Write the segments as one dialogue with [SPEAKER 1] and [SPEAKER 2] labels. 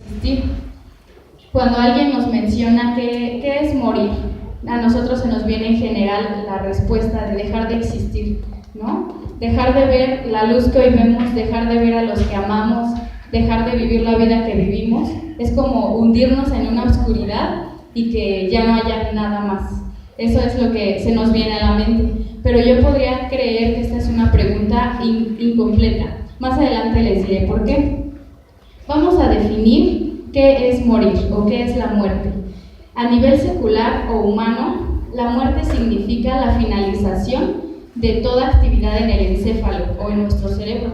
[SPEAKER 1] existir. Cuando alguien nos menciona qué es morir, a nosotros se nos viene en general la respuesta de dejar de existir, ¿no? Dejar de ver la luz que hoy vemos, dejar de ver a los que amamos, dejar de vivir la vida que vivimos. Es como hundirnos en una oscuridad y que ya no haya nada más. Eso es lo que se nos viene a la mente. Pero yo podría creer que esta es una pregunta incompleta. Más adelante les diré por qué. Vamos a definir qué es morir o qué es la muerte. A nivel secular o humano, la muerte significa la finalización de toda actividad en el encéfalo o en nuestro cerebro.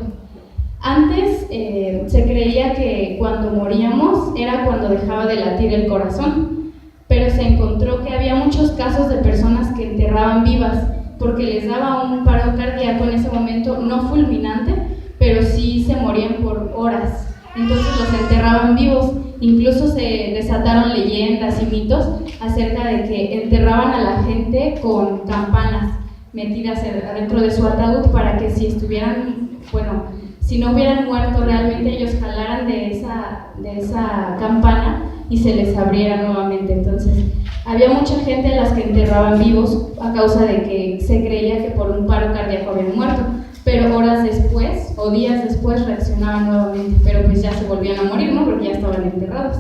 [SPEAKER 1] Antes se creía que cuando moríamos era cuando dejaba de latir el corazón, pero se encontró que había muchos casos de personas que enterraban vivas porque les daba un paro cardíaco en ese momento, no fulminante, pero sí se morían por horas. Entonces los enterraban vivos. Incluso se desataron leyendas y mitos acerca de que enterraban a la gente con campanas metidas adentro de su ataúd para que si no hubieran muerto realmente, ellos jalaran de esa campana y se les abriera nuevamente. Entonces había mucha gente a las que enterraban vivos a causa de que se creía que por un paro cardíaco habían muerto, pero horas después o días después reaccionaban nuevamente, pero pues ya se volvían a morir, ¿no? Porque ya estaban enterrados.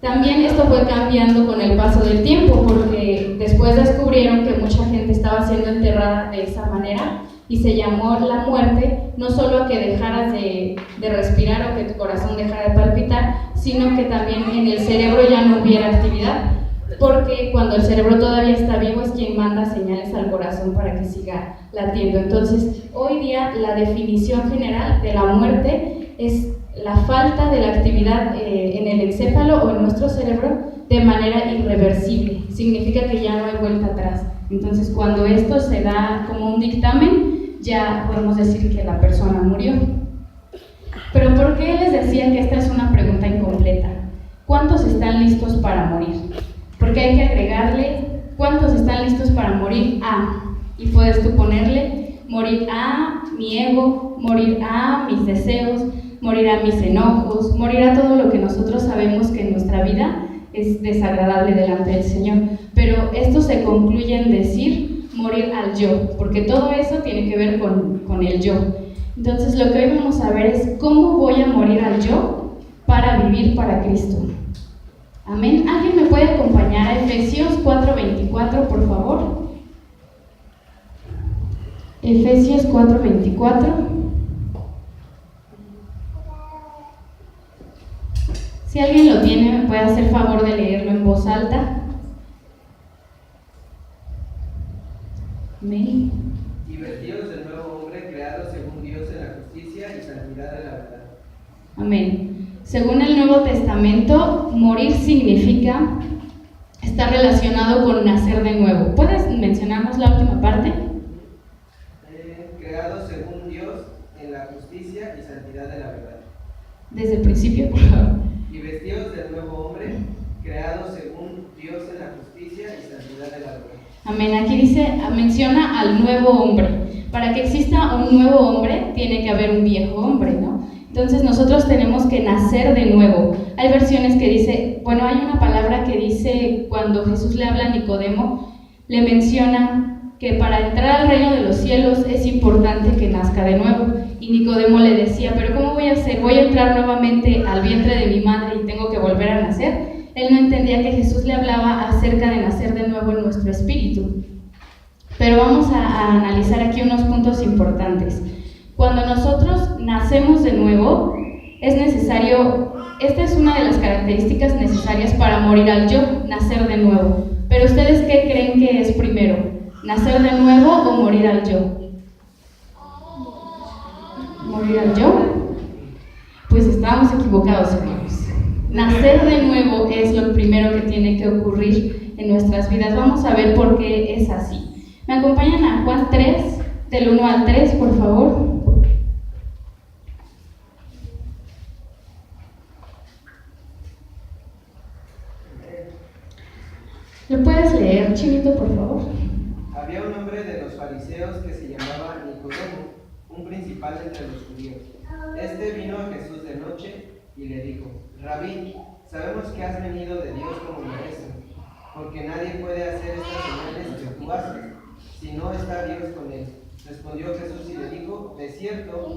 [SPEAKER 1] También esto fue cambiando con el paso del tiempo, porque después descubrieron que mucha gente estaba siendo enterrada de esa manera y se llamó la muerte no solo a que dejaras de respirar o que tu corazón dejara de palpitar, sino que también en el cerebro ya no hubiera actividad, porque cuando el cerebro todavía está vivo es quien manda señales al corazón para que siga latiendo. Entonces, hoy día la definición general de la muerte es la falta de la actividad en el encéfalo o en nuestro cerebro de manera irreversible. Significa que ya no hay vuelta atrás. Entonces, cuando esto se da como un dictamen, ya podemos decir que la persona murió. Pero ¿por qué les decía que esta es una pregunta incompleta? ¿Cuántos están listos para morir? Porque hay que agregarle cuántos están listos para morir a, y puedes tú ponerle morir a mi ego, morir a mis deseos, morir a mis enojos, morir a todo lo que nosotros sabemos que en nuestra vida es desagradable delante del Señor. Pero esto se concluye en decir morir al yo, porque todo eso tiene que ver con el yo. Entonces lo que hoy vamos a ver es cómo voy a morir al yo para vivir para Cristo. Amén. ¿Alguien me puede acompañar a Efesios 4:24, por favor? Efesios 4:24. Si alguien lo tiene, me puede hacer favor de leerlo en voz alta. Amén.
[SPEAKER 2] Y vestidos del nuevo hombre creado según Dios en la justicia y santidad de la verdad.
[SPEAKER 1] Amén. Según el Nuevo Testamento, morir significa estar relacionado con nacer de nuevo. ¿Puedes mencionarnos la última parte?
[SPEAKER 2] Creado según Dios en la justicia y santidad de la verdad.
[SPEAKER 1] Desde el principio, por favor.
[SPEAKER 2] Y vestidos del nuevo hombre, creado según Dios en la justicia y santidad de la verdad.
[SPEAKER 1] Amén. Aquí menciona al nuevo hombre. Para que exista un nuevo hombre, tiene que haber un viejo hombre, ¿no? Entonces nosotros tenemos que nacer de nuevo. Hay versiones que dice, hay una palabra que dice cuando Jesús le habla a Nicodemo, le menciona que para entrar al reino de los cielos es importante que nazca de nuevo. Y Nicodemo le decía, pero ¿cómo voy a hacer? ¿Voy a entrar nuevamente al vientre de mi madre y tengo que volver a nacer? Él no entendía que Jesús le hablaba acerca de nacer de nuevo en nuestro espíritu. Pero vamos a analizar aquí unos puntos importantes. Cuando nosotros nacemos de nuevo, es necesario, esta es una de las características necesarias para morir al yo, nacer de nuevo. Pero ¿ustedes qué creen que es primero? ¿Nacer de nuevo o morir al yo? ¿Morir al yo? Pues estábamos equivocados, hermanos. Nacer de nuevo es lo primero que tiene que ocurrir en nuestras vidas. Vamos a ver por qué es así. ¿Me acompañan a Juan 3, del 1 al 3, por favor? ¿Lo puedes leer, Chinito, por favor?
[SPEAKER 2] Había un hombre de los fariseos que se llamaba Nicodemo, un principal entre los judíos. Este vino a Jesús de noche y le dijo: Rabí, sabemos que has venido de Dios como maestro, porque nadie puede hacer estas señales que tú haces, si no está Dios con él. Respondió Jesús y le dijo: de cierto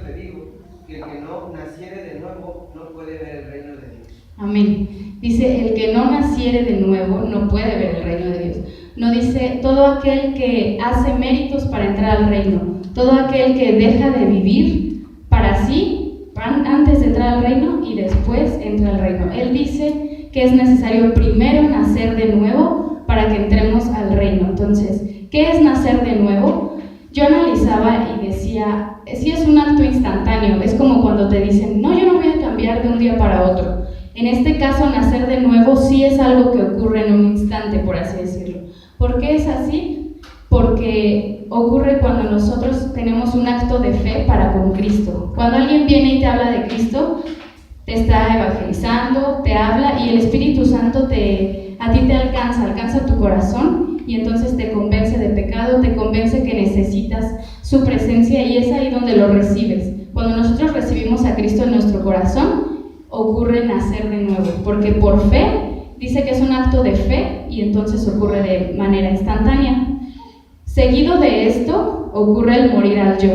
[SPEAKER 2] te digo, que el que no naciere de nuevo no puede ver el reino de Dios.
[SPEAKER 1] Amén. Dice, el que no naciere de nuevo no puede ver el reino de Dios. No dice, todo aquel que hace méritos para entrar al reino, todo aquel que deja de vivir para sí, antes de entrar al reino y después entra al reino. Él dice que es necesario primero nacer de nuevo para que entremos al reino. Entonces, ¿qué es nacer de nuevo? Yo analizaba y decía, sí es un acto instantáneo, es como cuando te dicen, no, yo no voy a cambiar de un día para otro. En este caso, nacer de nuevo sí es algo que ocurre en un instante, por así decirlo. ¿Por qué es así? Porque ocurre cuando nosotros tenemos un acto de fe para con Cristo. Cuando alguien viene y te habla de Cristo, te está evangelizando, te habla y el Espíritu Santo a ti te alcanza tu corazón y entonces te convence de pecado, te convence que necesitas su presencia y es ahí donde lo recibes. Cuando nosotros recibimos a Cristo en nuestro corazón, ocurre nacer de nuevo, porque por fe, dice que es un acto de fe y entonces ocurre de manera instantánea. Seguido de esto, ocurre el morir al yo,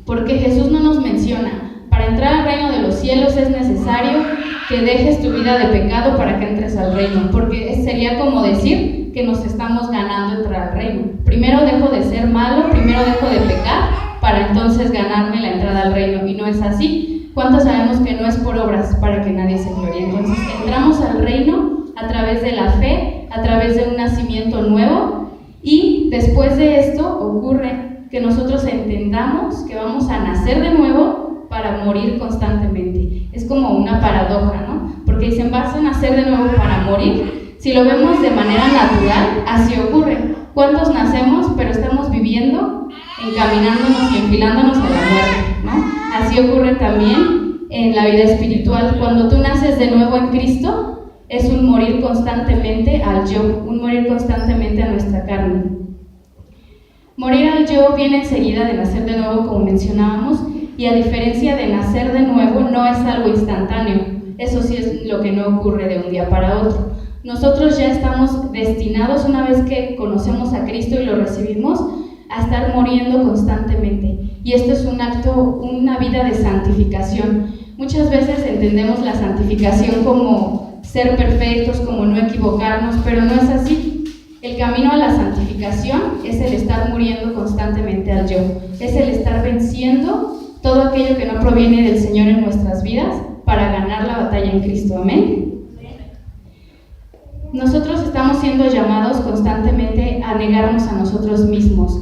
[SPEAKER 1] porque Jesús no nos menciona, para entrar al reino de los cielos es necesario que dejes tu vida de pecado para que entres al reino, porque sería como decir que nos estamos ganando entrar al reino. Primero dejo de ser malo, primero dejo de pecar, para entonces ganarme la entrada al reino, y no es así. ¿Cuántos sabemos que no es por obras para que nadie se glorie? Entonces entramos al reino a través de la fe, a través de un nacimiento nuevo, y después de esto ocurre que nosotros entendamos que vamos a nacer de nuevo para morir constantemente. Es como una paradoja, ¿no? Porque dicen, vas a nacer de nuevo para morir. Si lo vemos de manera natural, así ocurre. ¿Cuántos nacemos pero estamos viviendo, encaminándonos y enfilándonos a la muerte, ¿no? Así ocurre también en la vida espiritual. Cuando tú naces de nuevo en Cristo, es un morir constantemente al yo, un morir constantemente a nuestra carne. Morir al yo viene enseguida de nacer de nuevo, como mencionábamos, y a diferencia de nacer de nuevo, no es algo instantáneo. Eso sí es lo que no ocurre de un día para otro. Nosotros ya estamos destinados, una vez que conocemos a Cristo y lo recibimos, a estar muriendo constantemente. Y esto es un acto, una vida de santificación. Muchas veces entendemos la santificación como ser perfectos, como no equivocarnos, pero no es así. El camino a la santificación es el estar muriendo constantemente al yo. Es el estar venciendo todo aquello que no proviene del Señor en nuestras vidas para ganar la batalla en Cristo. Amén. Nosotros estamos siendo llamados constantemente a negarnos a nosotros mismos.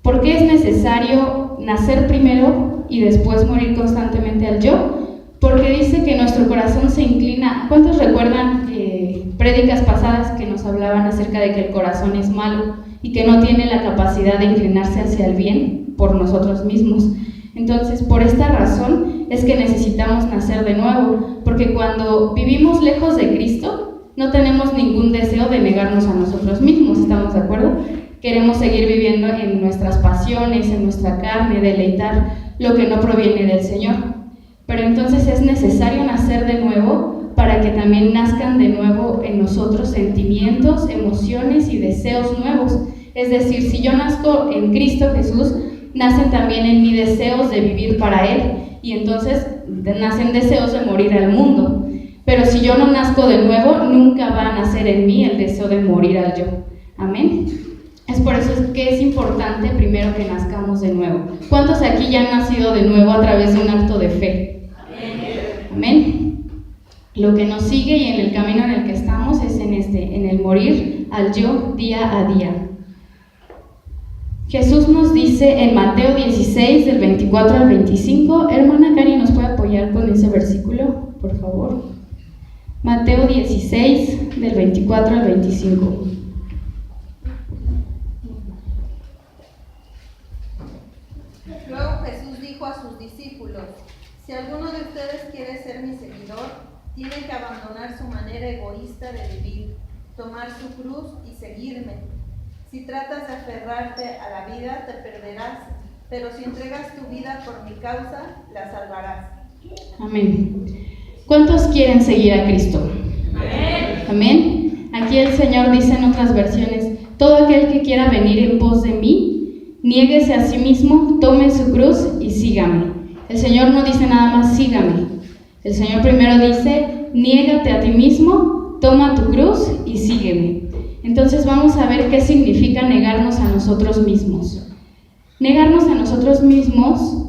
[SPEAKER 1] ¿Por qué es necesario nacer primero y después morir constantemente al yo? Porque dice que nuestro corazón se inclina. ¿Cuántos recuerdan prédicas pasadas que nos hablaban acerca de que el corazón es malo y que no tiene la capacidad de inclinarse hacia el bien por nosotros mismos? Entonces, por esta razón es que necesitamos nacer de nuevo, porque cuando vivimos lejos de Cristo, no tenemos ningún deseo de negarnos a nosotros mismos, ¿estamos de acuerdo? Queremos seguir viviendo en nuestras pasiones, en nuestra carne, deleitar lo que no proviene del Señor. Pero entonces es necesario nacer de nuevo para que también nazcan de nuevo en nosotros sentimientos, emociones y deseos nuevos. Es decir, si yo nazco en Cristo Jesús, nacen también en mí deseos de vivir para Él, y entonces nacen deseos de morir al mundo. Pero si yo no nazco de nuevo, nunca va a nacer en mí el deseo de morir al yo. Amén. Es por eso que es importante primero que nazcamos de nuevo. ¿Cuántos aquí ya han nacido de nuevo a través de un acto de fe? Amén. Lo que nos sigue y en el camino en el que estamos es en el morir al yo día a día. Jesús nos dice en Mateo 16, del 24 al 25, hermana Cari, ¿nos puede apoyar con ese versículo, por favor? Mateo 16, del 24 al 25.
[SPEAKER 3] Luego Jesús dijo a sus discípulos: si alguno de ustedes quiere ser mi seguidor, tiene que abandonar su manera egoísta de vivir, tomar su cruz y seguirme. Si tratas de aferrarte a la vida, te perderás, pero si entregas tu vida por mi causa, la salvarás.
[SPEAKER 1] Amén. ¿Cuántos quieren seguir a Cristo? Amén. Aquí el Señor dice en otras versiones: todo aquel que quiera venir en pos de mí, niéguese a sí mismo, tome su cruz y sígame. El Señor no dice nada más sígame. El Señor primero dice: niégate a ti mismo, toma tu cruz y sígueme. Entonces vamos a ver qué significa negarnos a nosotros mismos. Negarnos a nosotros mismos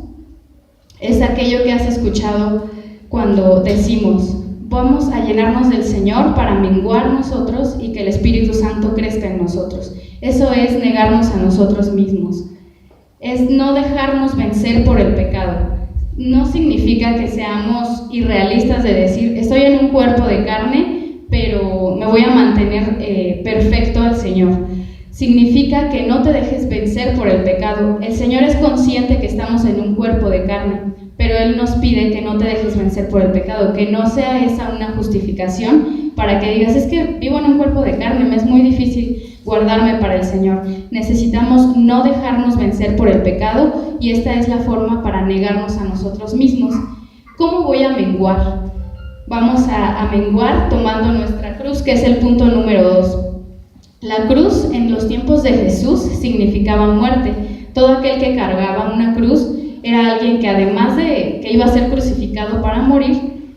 [SPEAKER 1] es aquello que has escuchado cuando decimos: vamos a llenarnos del Señor para menguar nosotros y que el Espíritu Santo crezca en nosotros. Eso es negarnos a nosotros mismos. Es no dejarnos vencer por el pecado. No significa que seamos irrealistas de decir: estoy en un cuerpo de carne, pero me voy a mantener perfecto al Señor. Significa que no te dejes vencer por el pecado. El Señor es consciente que estamos en un cuerpo de carne, pero Él nos pide que no te dejes vencer por el pecado, que no sea esa una justificación para que digas: es que vivo en un cuerpo de carne, me es muy difícil guardarme para el Señor. Necesitamos no dejarnos vencer por el pecado, y esta es la forma para negarnos a nosotros mismos. ¿Cómo voy a menguar? Vamos a menguar tomando nuestra cruz, que es el punto número 2. La cruz en los tiempos de Jesús significaba muerte. Todo aquel que cargaba una cruz era alguien que, además de que iba a ser crucificado para morir,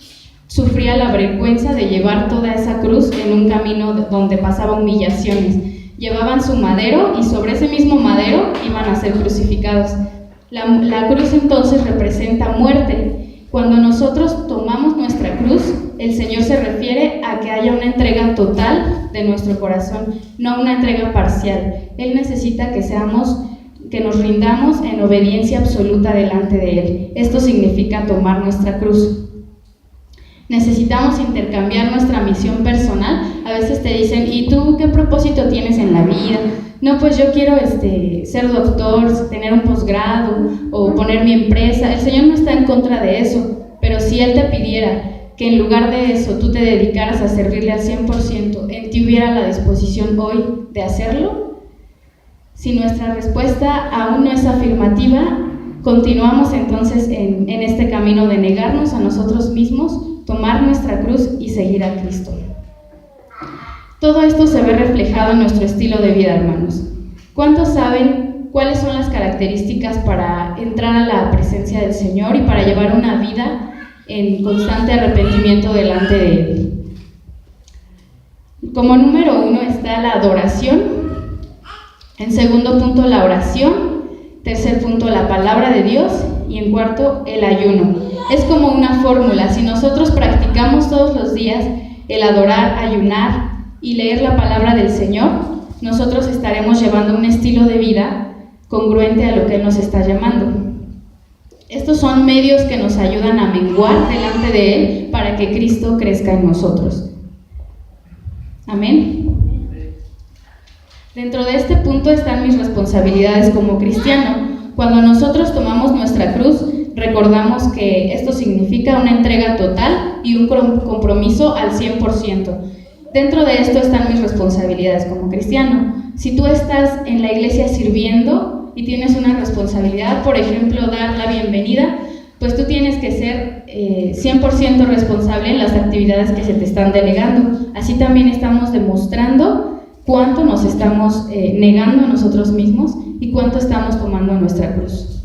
[SPEAKER 1] sufría la vergüenza de llevar toda esa cruz en un camino donde pasaba humillaciones. Llevaban su madero y sobre ese mismo madero iban a ser crucificados. La cruz entonces representa muerte. Cuando nosotros tomamos nuestra cruz, el Señor se refiere a que haya una entrega total de nuestro corazón, no una entrega parcial. Él necesita que nos rindamos en obediencia absoluta delante de Él. Esto significa tomar nuestra cruz. Necesitamos intercambiar nuestra misión personal. A veces te dicen: ¿y tú qué propósito tienes en la vida? No, pues yo quiero ser doctor, tener un posgrado o poner mi empresa. El Señor no está en contra de eso, pero si Él te pidiera que en lugar de eso tú te dedicaras a servirle al 100%, ¿en ti hubiera la disposición hoy de hacerlo? Si nuestra respuesta aún no es afirmativa, continuamos entonces en este camino de negarnos a nosotros mismos, tomar nuestra cruz y seguir a Cristo. Todo esto se ve reflejado en nuestro estilo de vida, hermanos. ¿Cuántos saben cuáles son las características para entrar a la presencia del Señor y para llevar una vida en constante arrepentimiento delante de Él? Como número 1 está la adoración. En segundo punto, la oración. Tercer punto, la palabra de Dios. Y en cuarto, el ayuno. Es como una fórmula. Si nosotros practicamos todos los días el adorar, ayunar y leer la palabra del Señor, nosotros estaremos llevando un estilo de vida congruente a lo que Él nos está llamando. Estos son medios que nos ayudan a menguar delante de Él para que Cristo crezca en nosotros. Amén. Dentro de este punto están mis responsabilidades como cristiano. Cuando nosotros tomamos nuestra cruz, recordamos que esto significa una entrega total y un compromiso al 100%. Dentro de esto están mis responsabilidades como cristiano. Si tú estás en la iglesia sirviendo y tienes una responsabilidad, por ejemplo, dar la bienvenida, pues tú tienes que ser 100% responsable en las actividades que se te están delegando. Así también estamos demostrando cuánto nos estamos negando a nosotros mismos y cuánto estamos tomando nuestra cruz.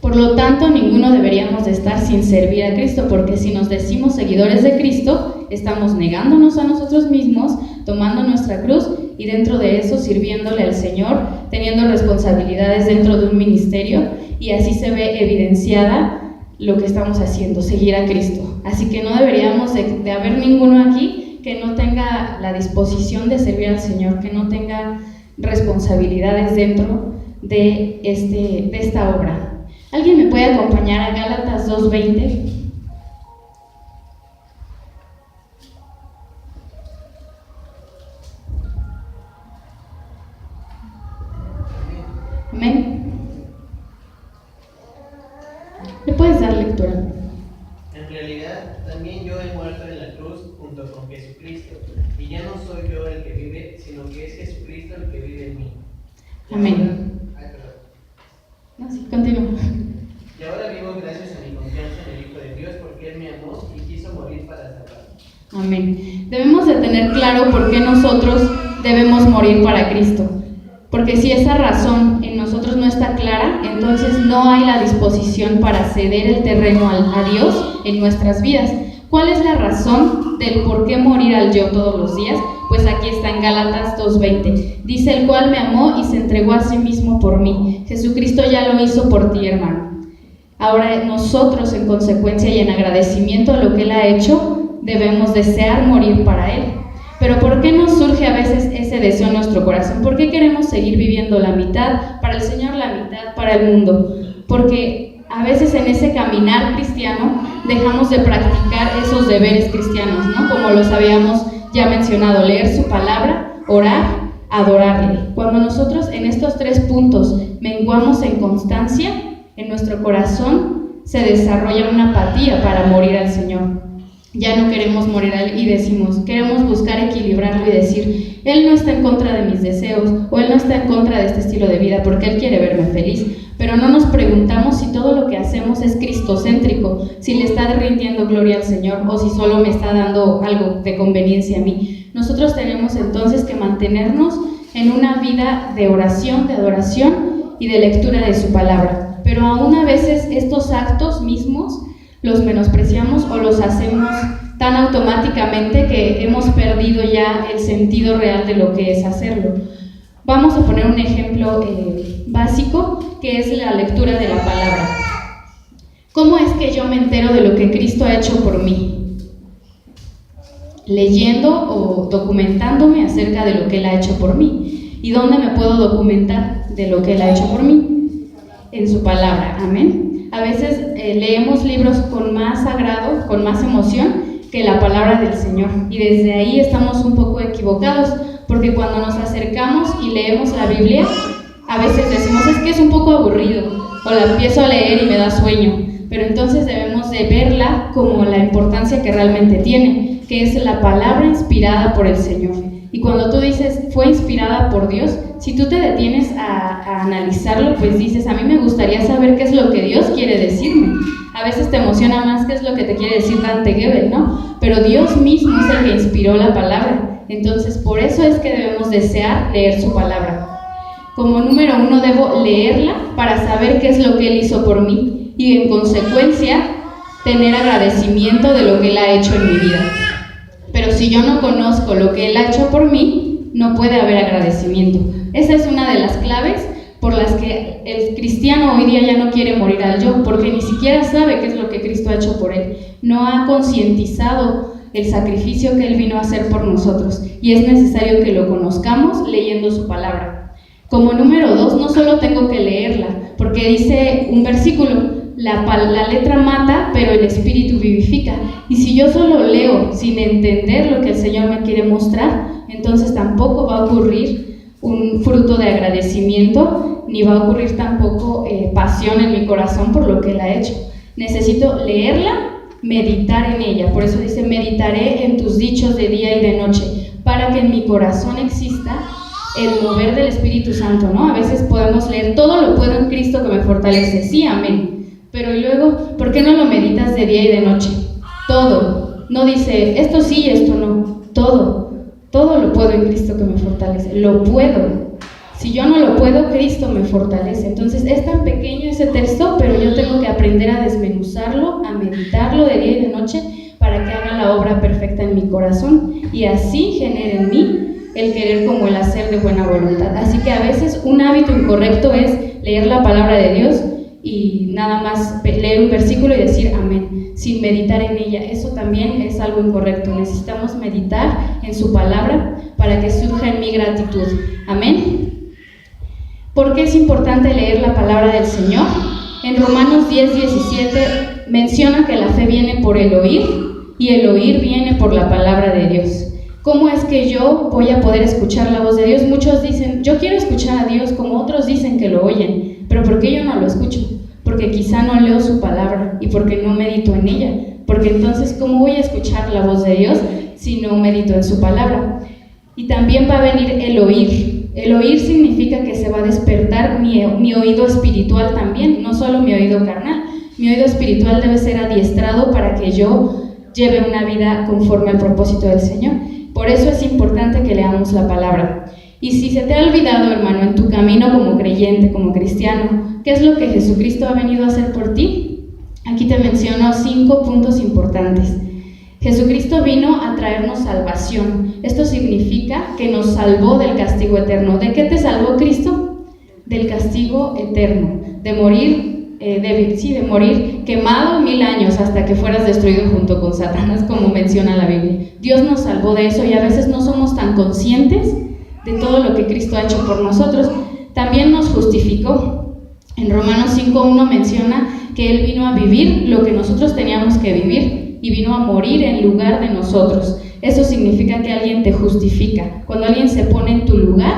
[SPEAKER 1] Por lo tanto, ninguno deberíamos de estar sin servir a Cristo, porque si nos decimos seguidores de Cristo, estamos negándonos a nosotros mismos, tomando nuestra cruz y dentro de eso sirviéndole al Señor, teniendo responsabilidades dentro de un ministerio, y así se ve evidenciada lo que estamos haciendo, seguir a Cristo. Así que no deberíamos de haber ninguno aquí que no tenga la disposición de servir al Señor, que no tenga responsabilidades dentro de esta obra. ¿Alguien me puede acompañar a Gálatas 2:20? Amén. ¿Le puedes dar lectura?
[SPEAKER 2] En realidad, también yo he muerto en la cruz junto con Jesucristo, y ya no soy yo el que vive, sino que es Jesucristo el que vive en mí.
[SPEAKER 1] Amén. No, sí, continúa.
[SPEAKER 2] Y ahora vivo gracias a mi confianza en el Hijo de Dios, porque Él me amó y quiso morir para salvarnos.
[SPEAKER 1] Amén. Debemos de tener claro por qué nosotros debemos morir para Cristo. Porque si esa razón en nosotros no está clara, entonces no hay la disposición para ceder el terreno a Dios en nuestras vidas. ¿Cuál es la razón del por qué morir al yo todos los días? Pues aquí está en Gálatas 2:20. Dice, el cual me amó y se entregó a sí mismo por mí. Jesucristo ya lo hizo por ti, hermano. Ahora nosotros, en consecuencia y en agradecimiento a lo que Él ha hecho, debemos desear morir para Él. Pero ¿por qué nos surge a veces ese deseo en nuestro corazón? ¿Por qué queremos seguir viviendo la mitad para el Señor, la mitad para el mundo? Porque a veces en ese caminar cristiano dejamos de practicar esos deberes cristianos, ¿no? Como los habíamos ya mencionado, leer su palabra, orar, adorarle. Cuando nosotros en estos 3 puntos menguamos en constancia, en nuestro corazón se desarrolla una apatía para morir al Señor. Ya no queremos morir a Él y decimos, queremos buscar equilibrarlo y decir, Él no está en contra de mis deseos o Él no está en contra de este estilo de vida porque Él quiere verme feliz. Pero no nos preguntamos si todo lo que hacemos es cristocéntrico, si le está rindiendo gloria al Señor o si solo me está dando algo de conveniencia a mí. Nosotros tenemos entonces que mantenernos en una vida de oración, de adoración y de lectura de su palabra. Pero aún a veces estos actos mismos los menospreciamos o los hacemos tan automáticamente que hemos perdido ya el sentido real de lo que es hacerlo. Vamos a poner un ejemplo básico, que es la lectura de la palabra. ¿Cómo es que yo me entero de lo que Cristo ha hecho por mí? Leyendo o documentándome acerca de lo que Él ha hecho por mí. ¿Y dónde me puedo documentar de lo que Él ha hecho por mí? En su palabra, amén. A veces leemos libros con más agrado, con más emoción que la palabra del Señor, y desde ahí estamos un poco equivocados, porque cuando nos acercamos y leemos la Biblia, a veces decimos, es que es un poco aburrido, o la empiezo a leer y me da sueño, pero entonces debemos de verla como la importancia que realmente tiene, que es la palabra inspirada por el Señor. Y cuando tú dices, fue inspirada por Dios, si tú te detienes a analizarlo, pues dices, a mí me gustaría saber qué es lo que Dios quiere decirme. A veces te emociona más qué es lo que te quiere decir Dante Gebel, ¿no? Pero Dios mismo es el que inspiró la palabra. Entonces, por eso es que debemos desear leer su palabra. Como número 1, debo leerla para saber qué es lo que Él hizo por mí y, en consecuencia, tener agradecimiento de lo que Él ha hecho en mi vida. Pero si yo no conozco lo que Él ha hecho por mí, no puede haber agradecimiento. Esa es una de las claves por las que el cristiano hoy día ya no quiere morir al yo, porque ni siquiera sabe qué es lo que Cristo ha hecho por él. No ha concientizado el sacrificio que Él vino a hacer por nosotros, y es necesario que lo conozcamos leyendo su palabra. Como número 2, no solo tengo que leerla, porque dice un versículo, la letra mata, pero el espíritu vivifica. Y si yo solo leo sin entender lo que el Señor me quiere mostrar, entonces tampoco va a ocurrir un fruto de agradecimiento, ni va a ocurrir tampoco pasión en mi corazón por lo que Él ha hecho. Necesito leerla, meditar en ella. Por eso dice, meditaré en tus dichos de día y de noche, para que en mi corazón exista el mover del Espíritu Santo, ¿no? A veces podemos leer, todo lo puedo en Cristo que me fortalece. Sí, amén. Pero y luego, ¿por qué no lo meditas de día y de noche? Todo. No dice, esto sí y esto no. Todo lo puedo en Cristo que me fortalece. Lo puedo. Si yo no lo puedo, Cristo me fortalece. Entonces es tan pequeño ese texto, pero yo tengo que aprender a desmenuzarlo, a meditarlo de día y de noche para que haga la obra perfecta en mi corazón y así genere en mí el querer como el hacer de buena voluntad. Así que a veces un hábito incorrecto es leer la palabra de Dios y nada más leer un versículo y decir amén, sin meditar en ella. Eso también es algo incorrecto. Necesitamos meditar en su palabra para que surja en mí gratitud. Amén. ¿Por qué es importante leer la palabra del Señor? En Romanos 10:17 menciona que la fe viene por el oír y el oír viene por la palabra de Dios. ¿Cómo es que yo voy a poder escuchar la voz de Dios? Muchos dicen, yo quiero escuchar a Dios, como otros dicen que lo oyen, pero ¿por qué yo no lo escucho? Porque quizá no leo su palabra y porque no medito en ella. Porque entonces, ¿cómo voy a escuchar la voz de Dios si no medito en su palabra? Y también va a venir el oír. El oír significa que se va a despertar mi oído espiritual también, no solo mi oído carnal. Mi oído espiritual debe ser adiestrado para que yo lleve una vida conforme al propósito del Señor. Por eso es importante que leamos la palabra. Y si se te ha olvidado, hermano, en tu camino como creyente, como cristiano, ¿qué es lo que Jesucristo ha venido a hacer por ti? Aquí te menciono 5 puntos importantes. Jesucristo vino a traernos salvación. Esto significa que nos salvó del castigo eterno. ¿De qué te salvó Cristo? Del castigo eterno, de morir de morir quemado 1000 años hasta que fueras destruido junto con Satanás, como menciona la Biblia. Dios nos salvó de eso y a veces no somos tan conscientes de todo lo que Cristo ha hecho por nosotros. También nos justificó. En Romanos 5:1 menciona que Él vino a vivir lo que nosotros teníamos que vivir y vino a morir en lugar de nosotros. Eso significa que alguien te justifica. Cuando alguien se pone en tu lugar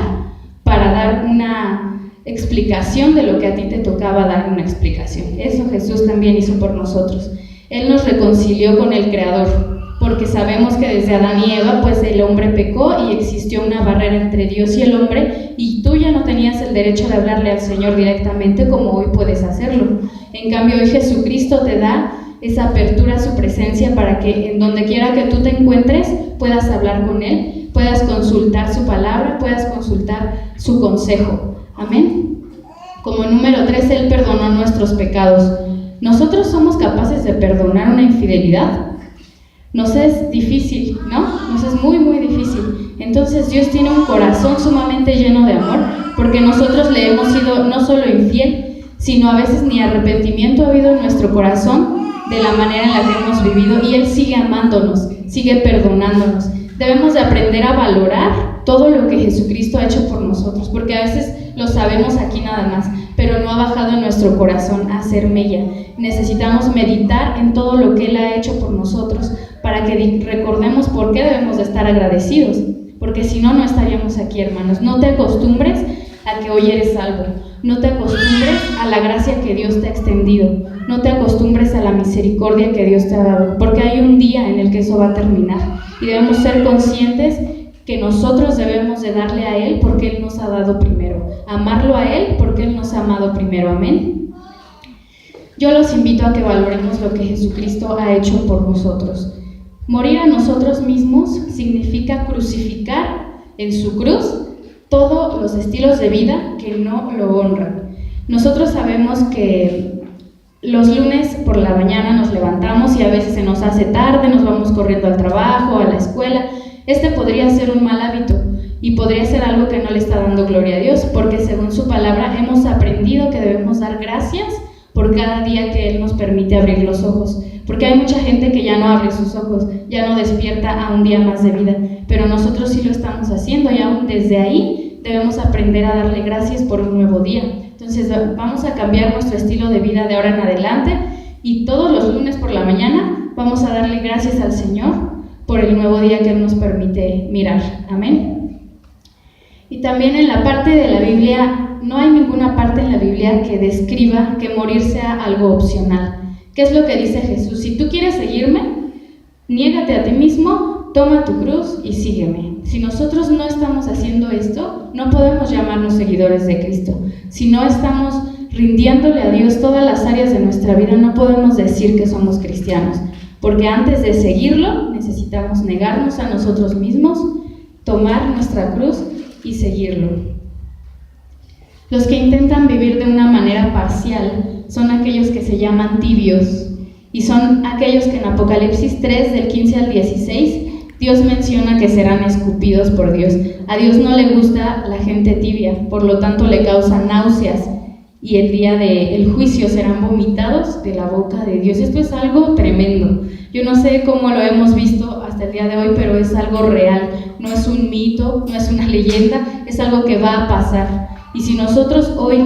[SPEAKER 1] para dar una explicación de lo que a ti te tocaba dar una explicación. Eso Jesús también hizo por nosotros. Él nos reconcilió con el Creador, porque sabemos que desde Adán y Eva, pues el hombre pecó y existió una barrera entre Dios y el hombre, y tú ya no tenías el derecho de hablarle al Señor directamente como hoy puedes hacerlo. En cambio, hoy Jesucristo te da esa apertura a su presencia para que en donde quiera que tú te encuentres puedas hablar con Él, puedas consultar su palabra, puedas consultar su consejo. Amén. Como número 3, Él perdonó nuestros pecados. ¿Nosotros somos capaces de perdonar una infidelidad? Nos es difícil, ¿no? Nos es muy, muy difícil. Entonces Dios tiene un corazón sumamente lleno de amor, porque nosotros le hemos sido no solo infiel, sino a veces ni arrepentimiento ha habido en nuestro corazón de la manera en la que hemos vivido, y Él sigue amándonos, sigue perdonándonos. Debemos de aprender a valorar todo lo que Jesucristo ha hecho por nosotros, porque a veces lo sabemos aquí nada más, pero no ha bajado en nuestro corazón a hacer mella. Necesitamos meditar en todo lo que Él ha hecho por nosotros, para que recordemos por qué debemos de estar agradecidos, porque si no, no estaríamos aquí, hermanos. No te acostumbres a que hoy eres salvo, no te acostumbres a la gracia que Dios te ha extendido, no te acostumbres a la misericordia que Dios te ha dado, porque hay un día en el que eso va a terminar, y debemos ser conscientes que nosotros debemos de darle a Él porque Él nos ha dado primero, amarlo a Él porque Él nos ha amado primero. Amén. Yo los invito a que valoremos lo que Jesucristo ha hecho por nosotros. Morir a nosotros mismos significa crucificar en su cruz todos los estilos de vida que no lo honran. Nosotros sabemos que los lunes por la mañana nos levantamos y a veces se nos hace tarde, nos vamos corriendo al trabajo, a la escuela. Este podría ser un mal hábito y podría ser algo que no le está dando gloria a Dios, porque según su palabra hemos aprendido que debemos dar gracias por cada día que Él nos permite abrir los ojos, porque hay mucha gente que ya no abre sus ojos, ya no despierta a un día más de vida, pero nosotros sí lo estamos haciendo, y aún desde ahí debemos aprender a darle gracias por un nuevo día. Entonces vamos a cambiar nuestro estilo de vida de ahora en adelante, y todos los lunes por la mañana vamos a darle gracias al Señor por el nuevo día que Él nos permite mirar. Amén. Y también en la parte de la Biblia, no hay ninguna parte en la Biblia que describa que morir sea algo opcional. ¿Qué es lo que dice Jesús? Si tú quieres seguirme, niégate a ti mismo, toma tu cruz y sígueme. Si nosotros no estamos haciendo esto, no podemos llamarnos seguidores de Cristo. Si no estamos rindiéndole a Dios todas las áreas de nuestra vida, no podemos decir que somos cristianos. Porque antes de seguirlo, necesitamos negarnos a nosotros mismos, tomar nuestra cruz y seguirlo. Los que intentan vivir de una manera parcial son aquellos que se llaman tibios, y son aquellos que en Apocalipsis 3, del 15 al 16, Dios menciona que serán escupidos por Dios. A Dios no le gusta la gente tibia, por lo tanto le causa náuseas, y el día del juicio serán vomitados de la boca de Dios. Esto es algo tremendo. Yo no sé cómo lo hemos visto hasta el día de hoy, pero es algo real. No es un mito, no es una leyenda, es algo que va a pasar. Y si nosotros hoy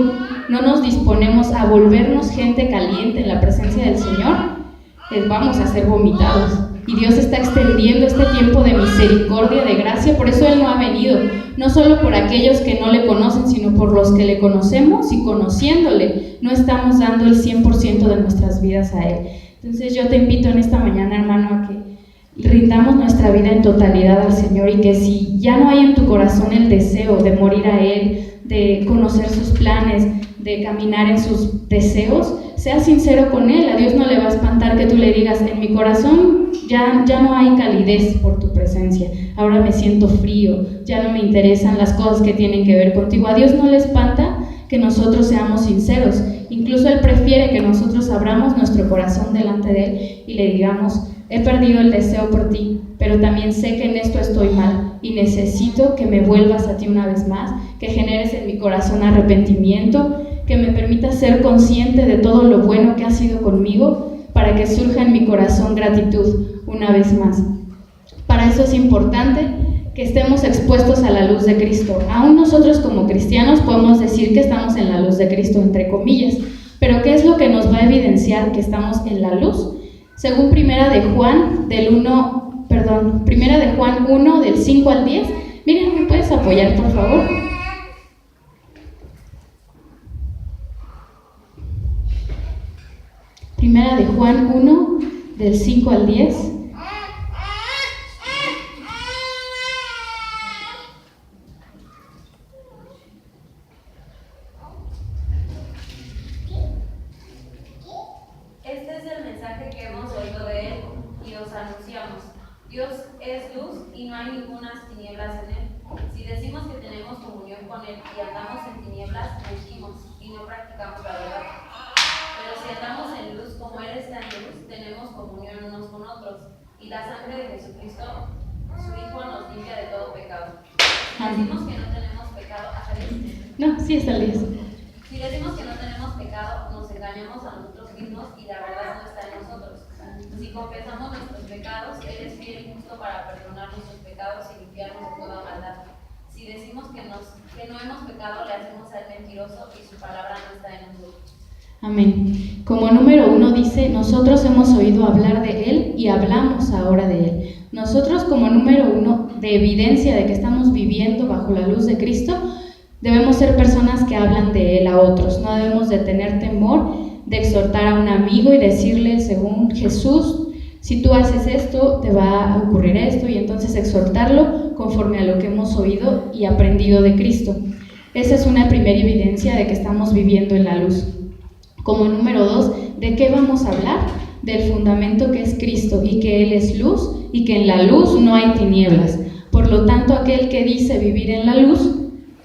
[SPEAKER 1] no nos disponemos a volvernos gente caliente en la presencia del Señor, vamos a ser vomitados. Y Dios está extendiendo este tiempo de misericordia, de gracia. Por eso Él no ha venido, no solo por aquellos que no le conocen, sino por los que le conocemos, y conociéndole no estamos dando el 100% de nuestras vidas a Él. Entonces yo te invito en esta mañana, hermano, a que rindamos nuestra vida en totalidad al Señor, y que si ya no hay en tu corazón el deseo de morir a Él, de conocer sus planes, de caminar en sus deseos, sea sincero con Él. A Dios no le va a espantar que tú le digas, en mi corazón ya no hay calidez por tu presencia, ahora me siento frío, ya no me interesan las cosas que tienen que ver contigo. A Dios no le espanta que nosotros seamos sinceros, incluso Él prefiere que nosotros abramos nuestro corazón delante de Él y le digamos, he perdido el deseo por ti, pero también sé que en esto estoy mal y necesito que me vuelvas a ti una vez más, que generes en mi corazón arrepentimiento, que me permitas ser consciente de todo lo bueno que has sido conmigo, para que surja en mi corazón gratitud una vez más. Para eso es importante que estemos expuestos a la luz de Cristo. Aún nosotros como cristianos podemos decir que estamos en la luz de Cristo, entre comillas, pero ¿qué es lo que nos va a evidenciar que estamos en la luz? Según Primera de Juan 1, del 5 al 10. Miren, ¿me puedes apoyar, por favor? Primera de Juan 1, del 5 al 10.
[SPEAKER 4] Este es el mensaje que hemos oído de Él y os anunciamos. Dios es luz y no hay ninguna tinieblas en Él. Si decimos que tenemos comunión con Él y andamos en tinieblas, mentimos y no practicamos la verdad. Pero si andamos en luz como Él está en luz, tenemos comunión unos con otros, y la sangre de Jesucristo, su Hijo, nos limpia de todo pecado. Si decimos que no tenemos pecado, ¿hasta el 10?
[SPEAKER 1] No, sí está el 10.
[SPEAKER 4] Si decimos que no tenemos pecado, nos engañamos a nosotros mismos y la verdad no está en nosotros. Si confesamos nuestros pecados, Él es fiel y justo para perdonar nuestros pecados y limpiarnos de toda maldad. Si decimos que no hemos pecado, le hacemos a Él mentiroso y su palabra no está en nosotros.
[SPEAKER 1] Amén. Como número 1 dice, nosotros hemos oído hablar de Él y hablamos ahora de Él. Nosotros como número 1 de evidencia de que estamos viviendo bajo la luz de Cristo, debemos ser personas que hablan de Él a otros. No debemos de tener temor de exhortar a un amigo y decirle, según Jesús, si tú haces esto, te va a ocurrir esto, y entonces exhortarlo conforme a lo que hemos oído y aprendido de Cristo. Esa es una primera evidencia de que estamos viviendo en la luz. Como número 2, ¿de qué vamos a hablar? Del fundamento que es Cristo y que Él es luz y que en la luz no hay tinieblas. Por lo tanto, aquel que dice vivir en la luz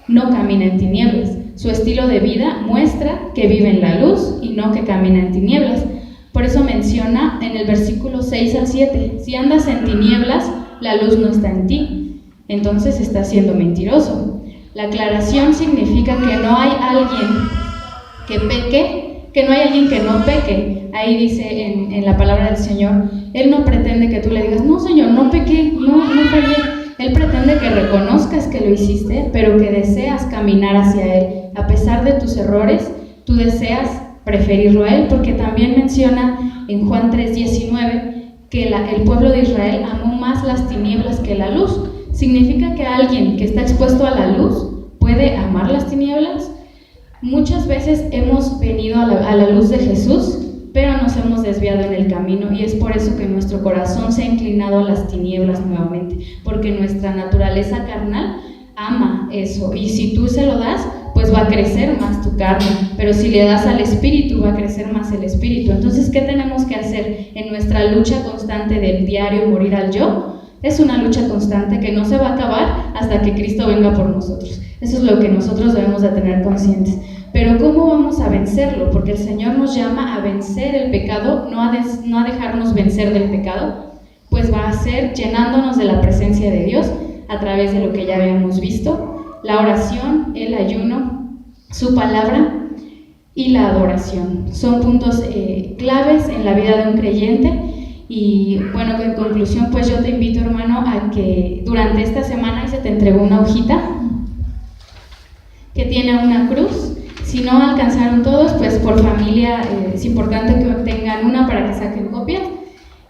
[SPEAKER 1] no camina en tinieblas. Su estilo de vida muestra que vive en la luz y no que camina en tinieblas. Por eso menciona en el versículo 6 al 7, si andas en tinieblas, la luz no está en ti, entonces estás siendo mentiroso. La aclaración significa que no hay alguien que peque, que no hay alguien que no peque. Ahí dice en la palabra del Señor, Él no pretende que tú le digas, no Señor, no pequé, no fallé. Él pretende que reconozcas que lo hiciste, pero que deseas caminar hacia Él. A pesar de tus errores, tú deseas preferirlo a Él, porque también menciona en Juan 3:19 que el pueblo de Israel amó más las tinieblas que la luz. ¿Significa que alguien que está expuesto a la luz puede amar las tinieblas? Muchas veces hemos venido a la luz de Jesús, pero nos hemos desviado en el camino, y es por eso que nuestro corazón se ha inclinado a las tinieblas nuevamente, porque nuestra naturaleza carnal ama eso, y si tú se lo das, pues va a crecer más tu carne, pero si le das al Espíritu, va a crecer más el Espíritu. Entonces, ¿qué tenemos que hacer en nuestra lucha constante del diario morir al yo? Es una lucha constante que no se va a acabar hasta que Cristo venga por nosotros. Eso es lo que nosotros debemos de tener conscientes. Pero ¿cómo vamos a vencerlo? Porque el Señor nos llama a vencer el pecado, no a dejarnos vencer del pecado, pues va a ser llenándonos de la presencia de Dios a través de lo que ya habíamos visto: la oración, el ayuno, su palabra y la adoración. Son puntos claves en la vida de un creyente. Y bueno, en conclusión, pues yo te invito, hermano, a que durante esta semana se te entregó una hojita que tiene una cruz. Si no alcanzaron todos, pues por familia es importante que obtengan una para que saquen copias.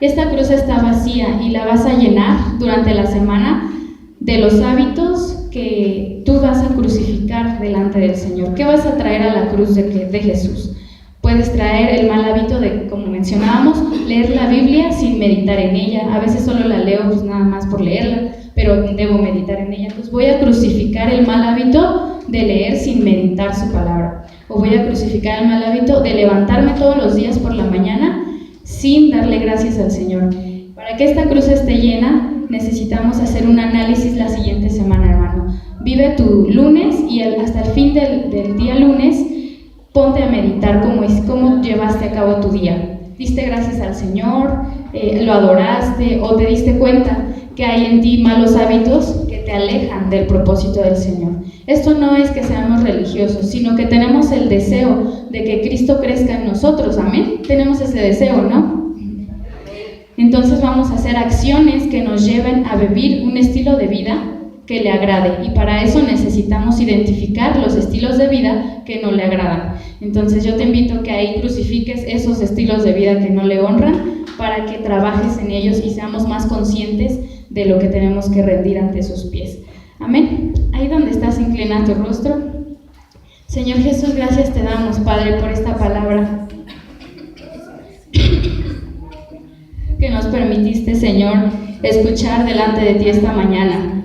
[SPEAKER 1] Esta cruz está vacía y la vas a llenar durante la semana de los hábitos que tú vas a crucificar delante del Señor. ¿Qué vas a traer a la cruz de Jesús? Puedes traer el mal hábito de, como mencionábamos, leer la Biblia sin meditar en ella. A veces solo la leo pues nada más por leerla, pero debo meditar en ella. Entonces voy a crucificar el mal hábito de leer sin meditar su palabra. o voy a crucificar el mal hábito de levantarme todos los días por la mañana sin darle gracias al Señor. Para que esta cruz esté llena, necesitamos hacer un análisis la siguiente semana, hermano. Vive tu lunes y hasta el fin del día lunes, ponte a meditar cómo llevaste a cabo tu día. ¿Diste gracias al Señor? ¿Lo adoraste? ¿O te diste cuenta que hay en ti malos hábitos que te alejan del propósito del Señor? Esto no es que seamos religiosos, sino que tenemos el deseo de que Cristo crezca en nosotros. Amén. Tenemos ese deseo, ¿no? Entonces vamos a hacer acciones que nos lleven a vivir un estilo de vida que le agrade, y para eso necesitamos identificar los estilos de vida que no le agradan. Entonces yo te invito a que ahí crucifiques esos estilos de vida que no le honran, para que trabajes en ellos y seamos más conscientes de lo que tenemos que rendir ante sus pies. Amén. Ahí donde estás, inclina tu rostro. Señor Jesús, gracias te damos, Padre, por esta palabra que nos permitiste, Señor, escuchar delante de ti esta mañana.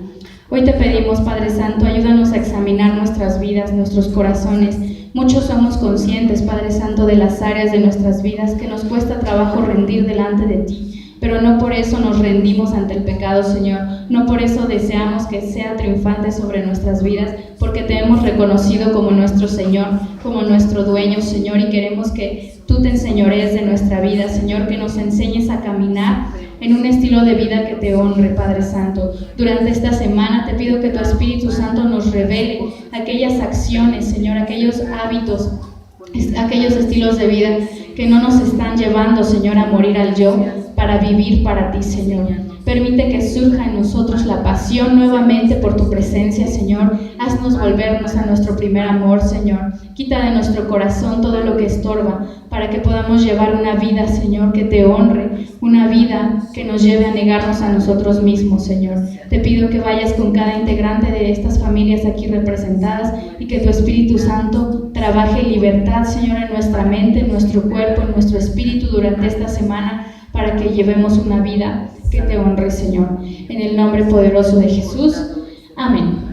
[SPEAKER 1] Hoy te pedimos, Padre Santo, ayúdanos a examinar nuestras vidas, nuestros corazones. Muchos somos conscientes, Padre Santo, de las áreas de nuestras vidas que nos cuesta trabajo rendir delante de ti, pero no por eso nos rendimos ante el pecado, Señor. No por eso deseamos que sea triunfante sobre nuestras vidas, porque te hemos reconocido como nuestro Señor, como nuestro dueño, Señor, y queremos que tú te enseñorees de nuestra vida, Señor, que nos enseñes a caminar en un estilo de vida que te honre, Padre Santo. Durante esta semana te pido que tu Espíritu Santo nos revele aquellas acciones, Señor, aquellos hábitos, aquellos estilos de vida que no nos están llevando, Señor, a morir al yo para vivir para ti, Señor. Permite que surja en nosotros la pasión nuevamente por tu presencia, Señor. Haznos volvernos a nuestro primer amor, Señor. Quita de nuestro corazón todo lo que estorba, para que podamos llevar una vida, Señor, que te honre, una vida que nos lleve a negarnos a nosotros mismos, Señor. Te pido que vayas con cada integrante de estas familias aquí representadas y que tu Espíritu Santo trabaje libertad, Señor, en nuestra mente, en nuestro cuerpo, en nuestro espíritu durante esta semana, para que llevemos una vida que te honre, Señor. En el nombre poderoso de Jesús. Amén.